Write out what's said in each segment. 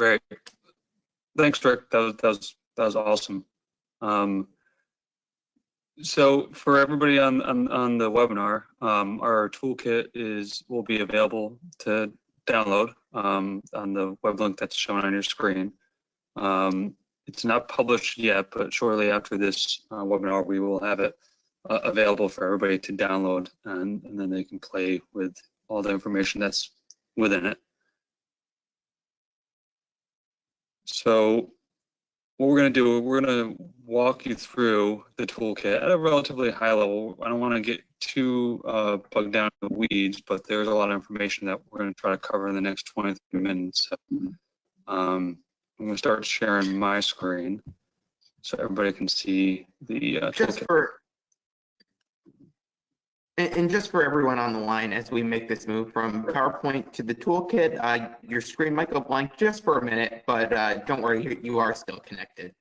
Great. Thanks, Rick. That was awesome. So for everybody on the webinar, our toolkit will be available to download on the web link that's shown on your screen. It's not published yet, but shortly after this webinar, we will have it available for everybody to download, and then they can play with all the information that's within it. So what we're going to do, we're going to walk you through the toolkit at a relatively high level. I don't want to get too bogged down in the weeds, but there's a lot of information that we're going to try to cover in the next 23 minutes. I'm going to start sharing my screen so everybody can see the toolkit. Just for everyone on the line, as we make this move from PowerPoint to the toolkit, your screen might go blank just for a minute, but don't worry, you are still connected.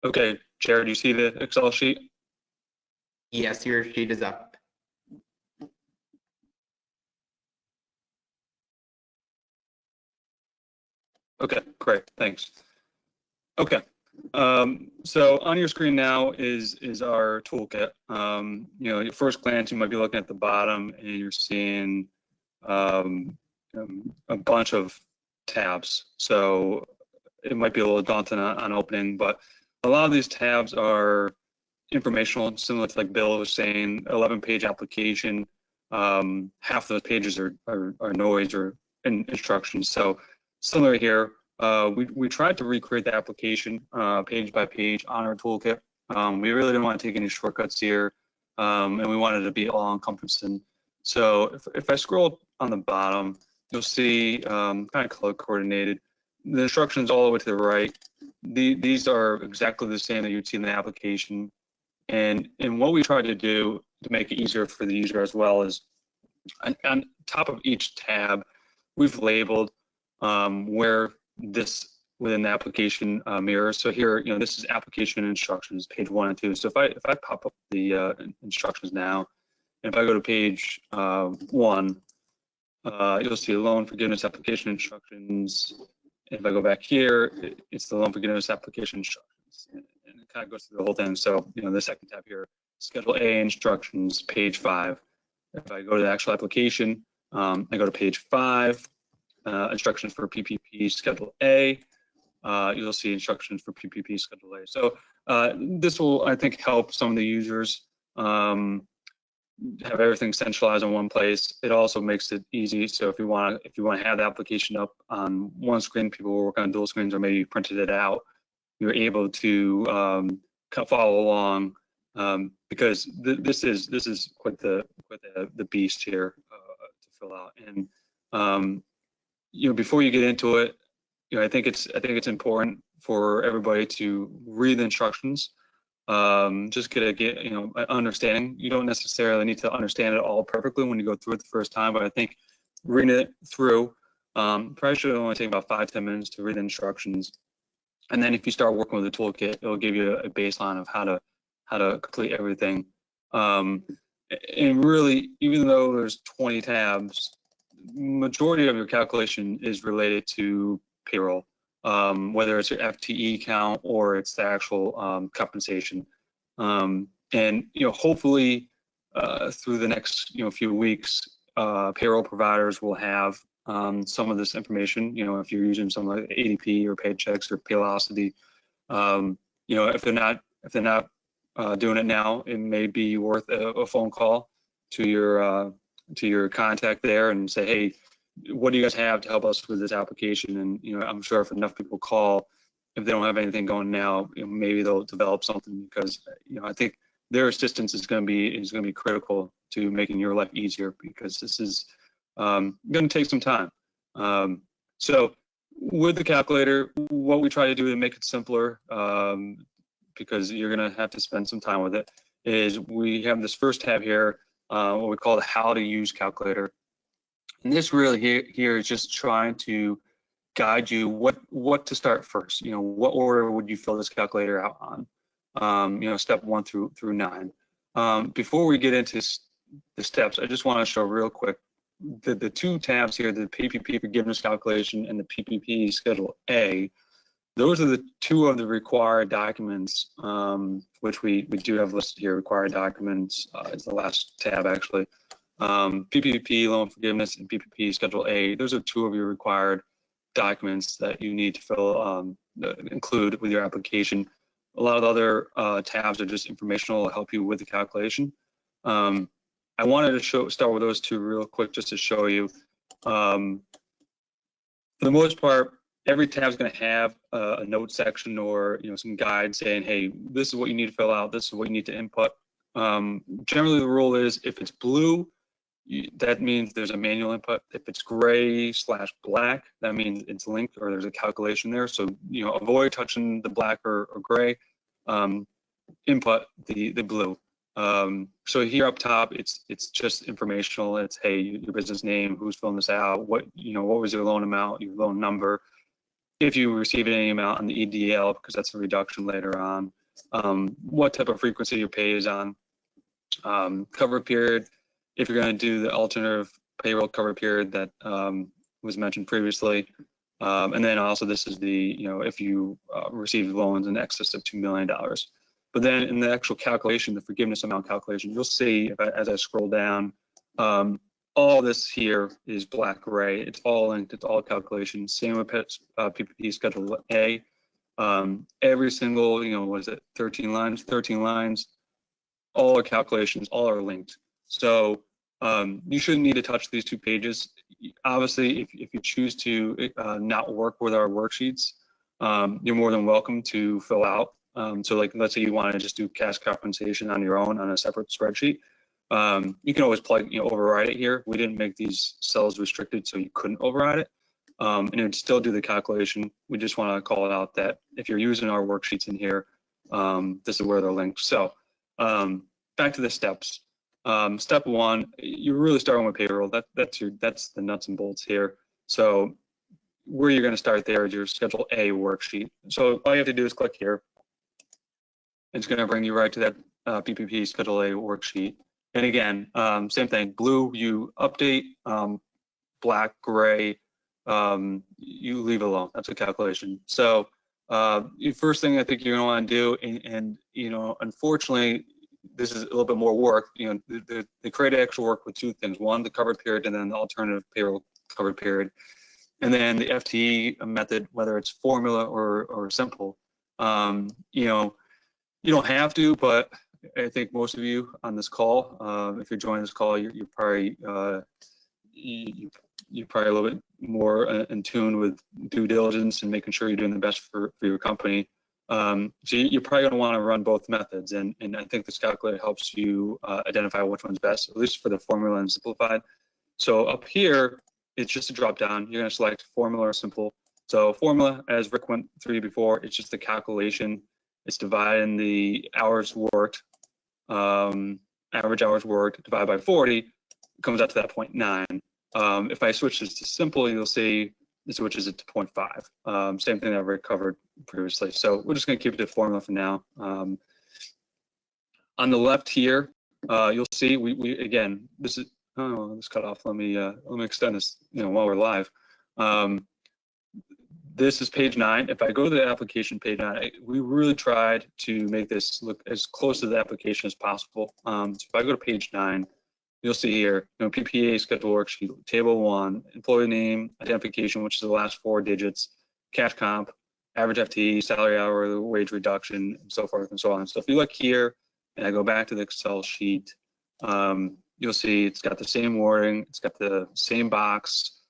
Okay, Jared, you see the Excel sheet? Yes, your sheet is up. Okay, great, thanks. Okay, so on your screen now is our toolkit. You know, at first glance, you might be looking at the bottom and you're seeing a bunch of tabs. So it might be a little daunting on opening, but a lot of these tabs are informational, similar to like Bill was saying, 11-page application. Half of those pages are noise or instructions. So similar here, we tried to recreate the application page by page on our toolkit. We really didn't want to take any shortcuts here, and we wanted to be all encompassing. So if I scroll on the bottom, you'll see kind of color coordinated. The instructions all the way to the right, these are exactly the same that you'd see in the application. And what we tried to do to make it easier for the user as well is on top of each tab, we've labeled where this within the application mirrors. So here, you know, this is application instructions, page 1 and 2. So if I pop up the instructions now, and if I go to page 1, you'll see loan forgiveness application instructions. If I go back here, it's the loan forgiveness application instructions, and it kind of goes through the whole thing. So, you know, the second tab here, Schedule A instructions, page 5. If I go to the actual application, I go to page 5, instructions for PPP Schedule A. You'll see instructions for PPP Schedule A. So this will, I think, help some of the users have everything centralized in one place. It also makes it easy. So if you want to have the application up on one screen, people will work on dual screens, or maybe you printed it out, you're able to follow along, because this is quite the beast here to fill out. And you know, before you get into it, you know, I think it's important for everybody to read the instructions. Just get you know, an understanding. You don't necessarily need to understand it all perfectly when you go through it the first time, but I think reading it through probably should only take about 5-10 minutes to read the instructions. And then if you start working with the toolkit, it'll give you a baseline of how to complete everything. And really, even though there's 20 tabs, majority of your calculation is related to payroll. Whether it's your FTE count or it's the actual compensation. And you know, hopefully through the next few weeks, payroll providers will have some of this information. You know, if you're using something like ADP or Paychex or Paylocity, you know, if they're not doing it now, it may be worth a phone call to your contact there and say, hey, what do you guys have to help us with this application? And you know, I'm sure if enough people call, if they don't have anything going now, you know, maybe they'll develop something, because you know, I think their assistance is going to be critical to making your life easier, because this is going to take some time. So with the calculator, what we try to do to make it simpler, because you're going to have to spend some time with it, is we have this first tab here, what we call the how to use calculator. And this really here is just trying to guide you what to start first. What order would you fill this calculator out on? Step 1 through 9. Before we get into the steps, I just want to show real quick the two tabs here, the PPP forgiveness calculation and the PPP Schedule A. Those are the two of the required documents, which we do have listed here. Required documents is the last tab, actually. PPP loan forgiveness and PPP Schedule A. Those are two of your required documents that you need to include with your application. A lot of the other tabs are just informational to help you with the calculation. I wanted to start with those two real quick just to show you. For the most part, every tab is going to have a note section or some guide saying, hey, this is what you need to fill out, this is what you need to input. Generally, the rule is if it's blue, that means there's a manual input. If it's gray/black, that means it's linked or there's a calculation there. So avoid touching the black or gray. Input the blue. So here up top, it's just informational. It's, hey, your business name, who's filling this out, what was your loan amount, your loan number, if you received any amount on the EDL, because that's a reduction later on, what type of frequency your pay is on, cover period, if you're going to do the alternative payroll cover period that was mentioned previously, and then also this is the if you received loans in excess of $2 million. But then in the actual calculation, the forgiveness amount calculation, you'll see as I scroll down, all this here is black-gray. It's all linked. It's all calculations. Same with PPP Schedule A. Every single, what is it, 13 lines? 13 lines. All our calculations, all are linked. So you shouldn't need to touch these two pages. Obviously, if you choose to not work with our worksheets, you're more than welcome to fill out. So like, let's say you want to just do cash compensation on your own on a separate spreadsheet. You can always override it here. We didn't make these cells restricted so you couldn't override it. And it would still do the calculation. We just want to call it out that if you're using our worksheets in here, this is where they're linked. So back to the steps. Step 1, you're really starting with payroll. That's the nuts and bolts here. So where you're going to start there is your Schedule A worksheet. So all you have to do is click here. It's going to bring you right to that PPP Schedule A worksheet. And again, same thing, blue, you update, black, gray, you leave alone. That's a calculation. So the first thing I think you're going to want to do, and unfortunately, this is a little bit more work. They create actual work with two things. One, the covered period, and then the alternative payroll covered period. And then the FTE method, whether it's formula or simple. You don't have to, but I think most of you on this call, if you're joining this call, you're probably you're probably a little bit more in tune with due diligence and making sure you're doing the best for your company. So you're probably going to want to run both methods, and I think this calculator helps you identify which one's best, at least for the formula and simplified. So up here, it's just a drop down. You're going to select formula or simple. So formula, as Rick went through before, it's just a calculation. It's dividing the hours worked, average hours worked, divided by 40, it comes out to that 0.9. If I switch this to simple, you'll see it switches it to 0.5. Same thing that Rick covered previously. So we're just going to keep it to formula for now. On the left here, you'll see we again, this is, oh, this cut off. Let me extend this, while we're live. This is page 9. If I go to the application page 9, we really tried to make this look as close to the application as possible. So if I go to page 9, you'll see here, PPA schedule worksheet, table 1, employee name, identification, which is the last 4 digits, cash comp, average FTE, salary hour, wage reduction, and so forth and so on. So if you look here, and I go back to the Excel sheet, you'll see it's got the same wording, it's got the same box.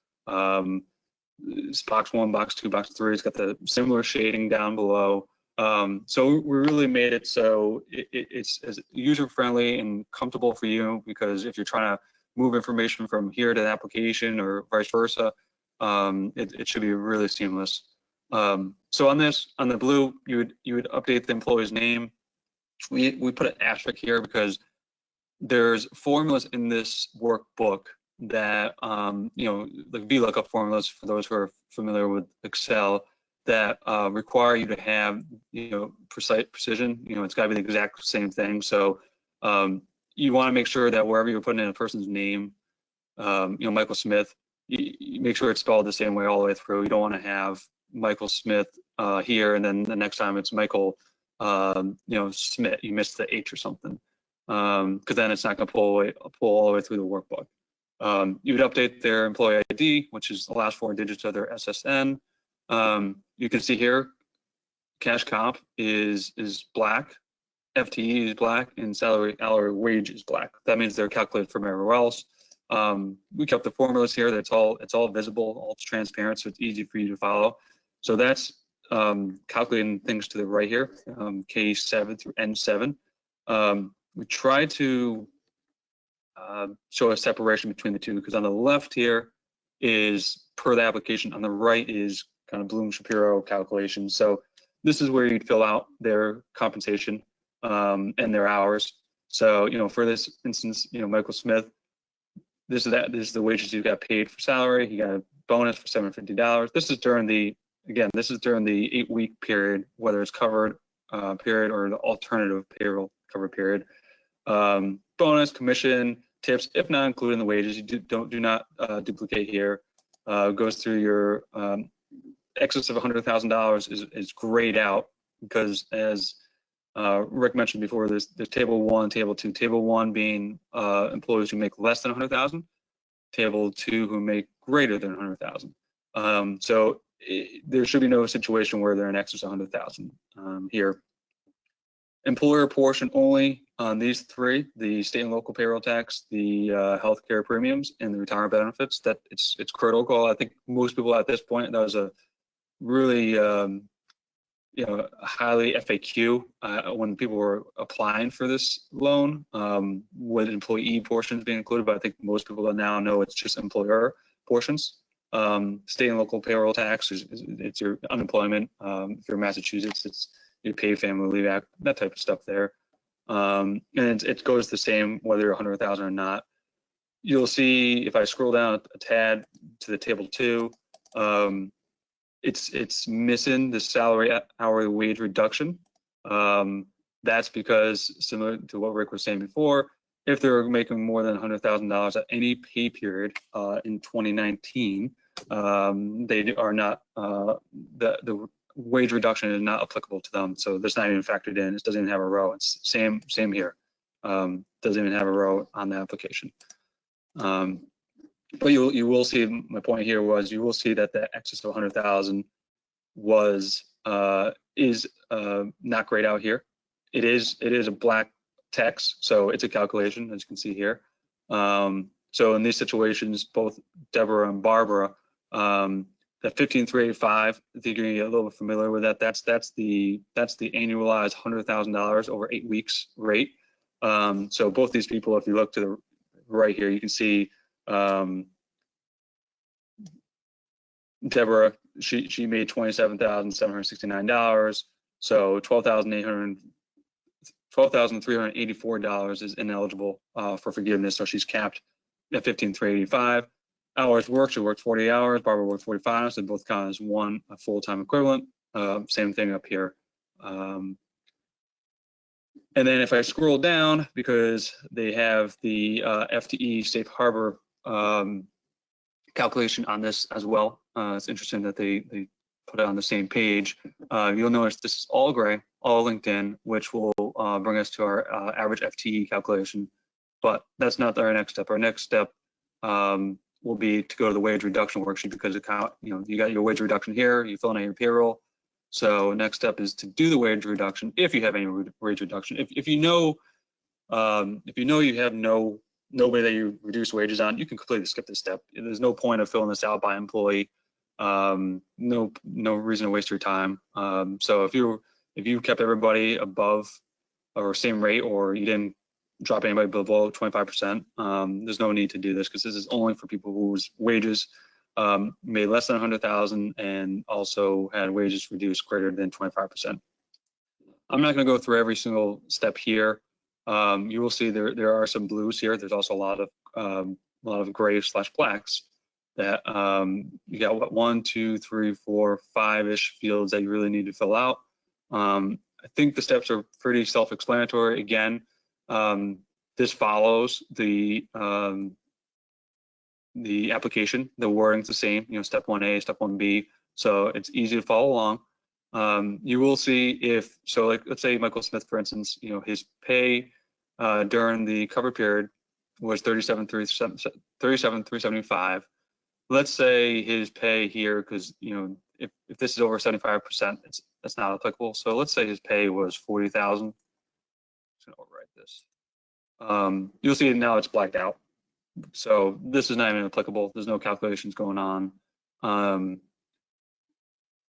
It's box 1, box 2, box 3. It's got the similar shading down below. So we really made it so it's as user-friendly and comfortable for you, because if you're trying to move information from here to the application or vice versa, it should be really seamless. So on the blue, you would update the employee's name. We put an asterisk here because there's formulas in this workbook that like VLOOKUP formulas for those who are familiar with Excel, that require you to have, precise precision. It's got to be the exact same thing. So you want to make sure that wherever you're putting in a person's name, Michael Smith, you make sure it's spelled the same way all the way through. You don't want to have Michael Smith here, and then the next time it's Michael, Smith. You missed the H or something, because then it's not going to pull all the way through the workbook. You would update their employee ID, which is the last 4 digits of their SSN. You can see here, cash comp is black, FTE is black, and salary hourly wage is black. That means they're calculated from everywhere else. We kept the formulas here. It's all visible, all transparent, so it's easy for you to follow. So that's calculating things to the right here, K7 through N7. We try to show a separation between the two, because on the left here is per the application, on the right is kind of Bloom-Shapiro calculation. So this is where you'd fill out their compensation and their hours. So, for this instance, Michael Smith, this is the wages you got paid for salary. He got a bonus for $750. This is during the 8-week period, whether it's covered period or the alternative payroll cover period. Bonus, commission, tips, if not included in the wages, you do not duplicate here. Goes through your excess of $100,000 is grayed out, because as Rick mentioned before, there's table 1, table 2. Table 1 being employees who make less than 100,000. Table 2 who make greater than 100,000. So there should be no situation where they're in excess of 100,000 here. Employer portion only on these 3: the state and local payroll tax, the healthcare premiums, and the retirement benefits. That it's critical. I think most people at this point, that was a really highly FAQ when people were applying for this loan, with employee portions being included, but I think most people now know it's just employer portions. State and local payroll tax it's your unemployment. If you're in Massachusetts, it's your paid family leave act, that type of stuff there. And it goes the same whether you're 100,000 or not. You'll see if I scroll down a tad to the table 2, it's missing the salary hourly wage reduction. That's because, similar to what Rick was saying before, if they're making more than $100,000 at any pay period in 2019, they are not, the wage reduction is not applicable to them. So that's not even factored in. It doesn't even have a row. It's same here. Doesn't even have a row on the application. But you will see, my point here was, you will see that the excess of 100,000 is not grayed out here. It is a black text, so it's a calculation, as you can see here. So in these situations, both Deborah and Barbara, the 15,385, I think you're gonna get a little bit familiar with that. That's the annualized $100,000 over 8 weeks rate. So both these people, if you look to the right here, you can see Deborah, she made $27,769, so $12,384 is ineligible for forgiveness, so she's capped at 15,385. Hours worked, she worked 40 hours, Barbara worked 45, so they both count as one full-time equivalent. Same thing up here. And then if I scroll down, because they have the FTE safe harbor calculation on this as well. It's interesting that they put it on the same page. You'll notice this is all gray, all linked in, which will bring us to our average FTE calculation. But that's not our next step. Our next step will be to go to the wage reduction worksheet, because you got your wage reduction here, you fill in your payroll. So next step is to do the wage reduction if you have any wage reduction. If you know you have nobody that you reduce wages on, you can completely skip this step. There's no point of filling this out by employee. No reason to waste your time. So if you kept everybody above or same rate, or you didn't drop anybody below 25%, there's no need to do this, because this is only for people whose wages made less than 100,000 and also had wages reduced greater than 25%. I'm not going to go through every single step here. You will see there are some blues here. There's also a lot of gray/blacks. that you got what, 1, 2, 3, 4, 5-ish fields that you really need to fill out. I think the steps are pretty self-explanatory. Again, this follows the application. The wording's the same, you know, step 1A, step 1B, so it's easy to follow along. You will see if, so like, let's say Michael Smith, for instance, you know, his pay during the cover period was $37,375. Let's say his pay here, because, you know, if this is over 75%, that's not applicable. So let's say his pay was 40,000. I'm just gonna overwrite this. You'll see now it's blacked out. So this is not even applicable. There's no calculations going on.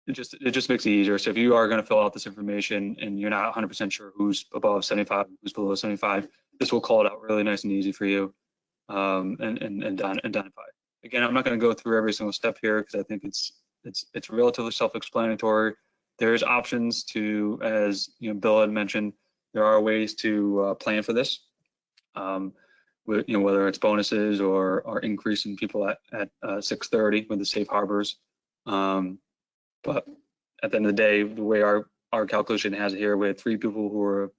It just makes it easier. So if you are going to fill out this information and you're not 100% sure who's above 75, who's below 75, this will call it out really nice and easy for you, and identify. Again, I'm not going to go through every single step here because I think it's relatively self-explanatory. There's options to, as you know, Bill had mentioned, there are ways to plan for this. You know, whether it's bonuses or increasing people at 6:30 with the safe harbors. But at the end of the day, the way our calculation has it here, we had 3 people who were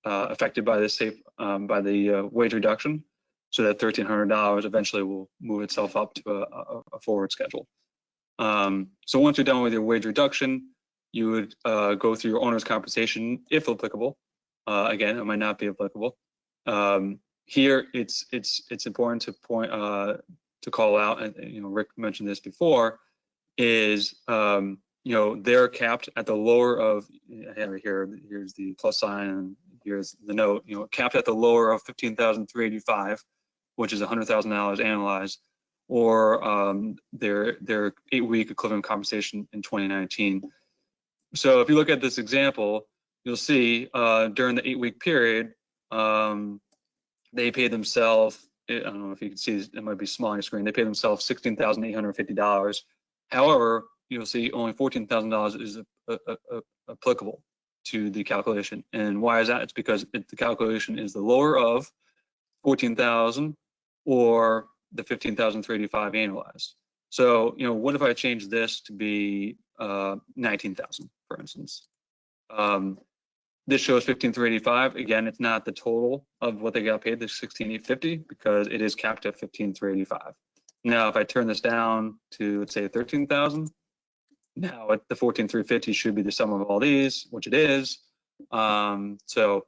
affected by this by the wage reduction. So that $1,300 eventually will move itself up to a forward schedule. So once you're done with your wage reduction, you would go through your owner's compensation, if applicable. Again, it might not be applicable. Here, it's important to call out, and you know, Rick mentioned this before, is you know, they're capped at the lower of, here's the plus sign and here's the note, you know, capped at the lower of 15,385, which is $100,000 annualized, or their 8-week equivalent compensation in 2019. So if you look at this example, you'll see during the 8-week period, they paid themselves, I don't know if you can see, it might be small on your screen, they paid themselves $16,850. However, you'll see only $14,000 is applicable to the calculation. And why is that? It's because the calculation is the lower of 14,000 or the 15,385 annualized. So, you know, what if I change this to be 19,000, for instance? This shows 15,385. Again, it's not the total of what they got paid, the 16,850, because it is capped at 15,385. Now, if I turn this down to, let's say, 13,000, now the 14,350 should be the sum of all these, which it is. So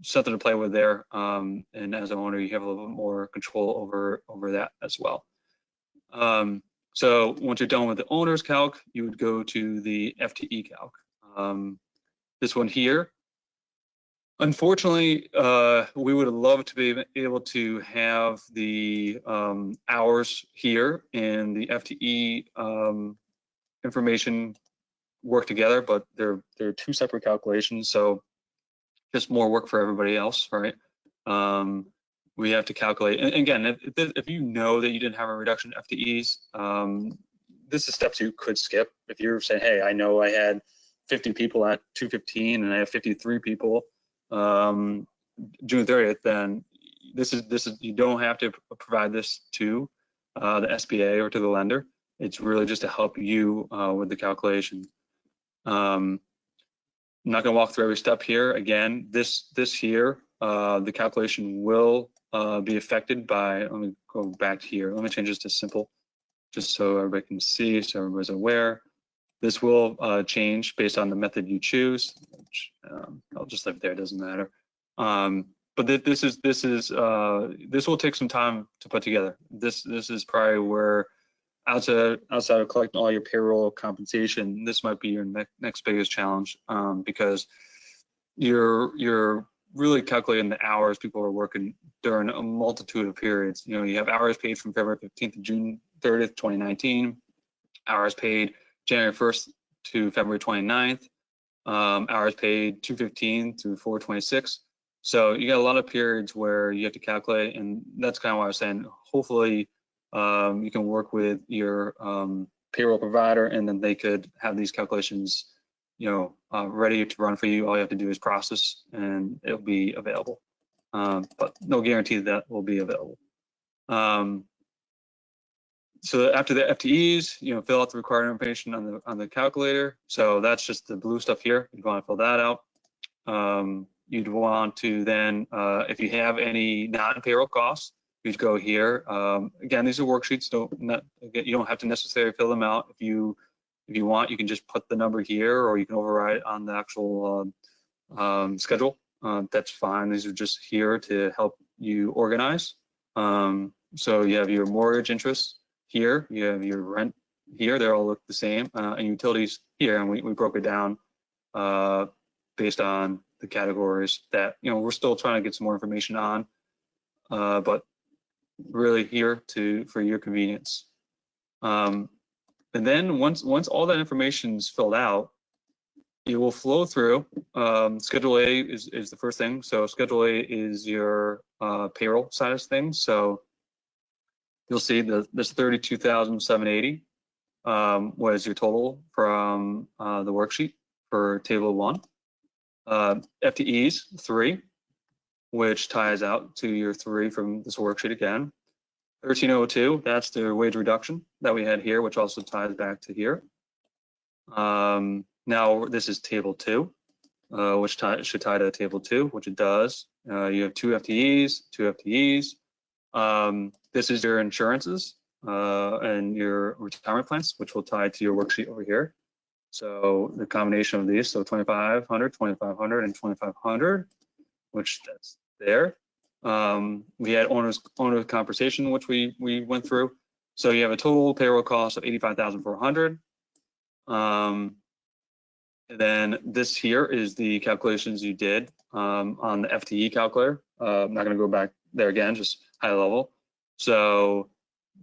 something to play with there. And as an owner, you have a little bit more control over that as well. So once you're done with the owner's calc, you would go to the FTE calc. This one here, unfortunately, we would love to be able to have the hours here and the FTE information work together, but they're 2 separate calculations, so just more work for everybody else, right? We have to calculate, and again, if you know that you didn't have a reduction in FTEs, this is steps you could skip. If you're saying, hey, I know I had 50 people at 215 and I have 53 people June 30th, then this is you don't have to provide this to the SBA or to the lender. It's really just to help you with the calculation. I'm not going to walk through every step here. Again, this here, the calculation will be affected by, let me go back here. Let me change this to simple, just so everybody can see, so everybody's aware. This will change based on the method you choose, which I'll just leave it there, it doesn't matter. But this will take some time to put together. This is probably where outside of collecting all your payroll compensation, this might be your next biggest challenge, because you're really calculating the hours people are working during a multitude of periods. You know, you have hours paid from February 15th to June 30th, 2019, hours paid January 1st to February 29th, hours paid 2/15 through 4/26. So you got a lot of periods where you have to calculate, and that's kind of why I was saying, hopefully you can work with your payroll provider, and then they could have these calculations, you know, ready to run for you. All you have to do is process, and it'll be available. But no guarantee that will be available. So after the FTEs, fill out the required information on the calculator. So that's just the blue stuff here. You'd want to fill that out. You'd want to then, if you have any non-payroll costs, you'd go here. Again, these are worksheets, so you don't have to necessarily fill them out. If you want, you can just put the number here, or you can override it on the actual schedule. That's fine. These are just here to help you organize. So you have your mortgage interest here, you have your rent here, they all look the same, and utilities here, and we broke it down based on the categories that we're still trying to get some more information on, but really here for your convenience. And then once all that information is filled out, you will flow through. Schedule A is the first thing. So Schedule A is your payroll side of things. So you'll see that this 32,780 was your total from the worksheet for table 1. FTEs 3, which ties out to your 3 from this worksheet again. 1302, that's the wage reduction that we had here, which also ties back to here. Now this is table 2, which should tie to table 2, which it does. You have 2 FTEs, 2 FTEs. This is your insurances and your retirement plans, which will tie to your worksheet over here. So the combination of these, so 2,500, 2,500, and 2,500, which that's there. We had owner's compensation, which we went through. So you have a total payroll cost of 85,400. And then this here is the calculations you did on the FTE calculator. I'm not going to go back there again, just high level. So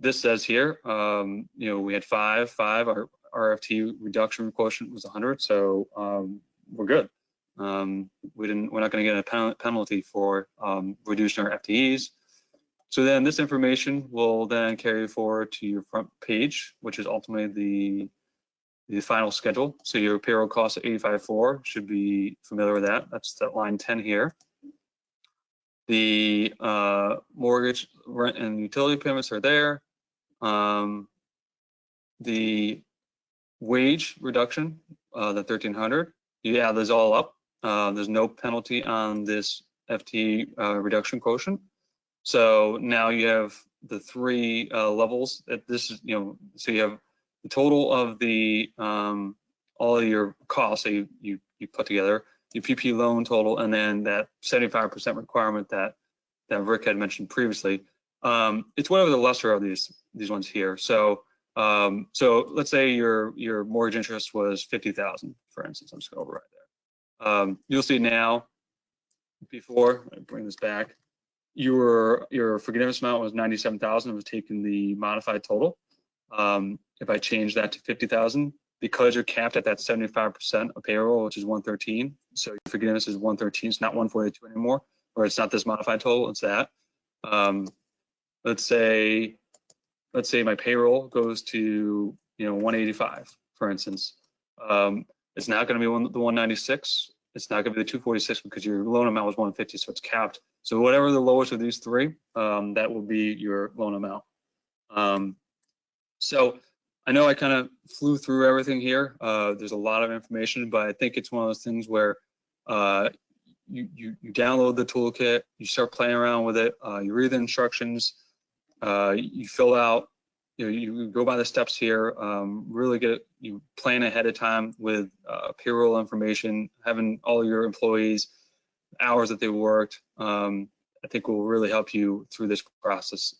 this says here, we had 5. Our FTE reduction quotient was 100, so we're good. We're not going to get a penalty for reducing our FTEs. So then this information will then carry forward to your front page, which is ultimately the final schedule. So your payroll cost of 85.4 should be familiar with that. That's that line 10 here. The mortgage, rent, and utility payments are there. The wage reduction, the 1,300, you add those all up. There's no penalty on this FTE reduction quotient. So now you have the 3 levels. This is, so you have the total of the all of your costs that you put together, your PP loan total, and then that 75% requirement that Rick had mentioned previously. It's whatever the lesser of these ones here. So so let's say your mortgage interest was 50,000, for instance. I'm just going to override that. You'll see now, before I bring this back, your forgiveness amount was 97,000. It was taking the modified total. If I change that to 50,000, because you're capped at that 75% of payroll, which is 113, so your forgiveness is 113. It's not 142 anymore, or it's not this modified total. It's that. Let's say my payroll goes to 185, for instance. It's not going to be the 196. It's not going to be the 246 because your loan amount was 150, so it's capped. So whatever the lowest of these 3, that will be your loan amount. So I know I kind of flew through everything here. There's a lot of information, but I think it's one of those things where you download the toolkit, you start playing around with it, you read the instructions, you fill out, you go by the steps here, really you plan ahead of time with payroll information, having all your employees, hours that they worked. I think will really help you through this process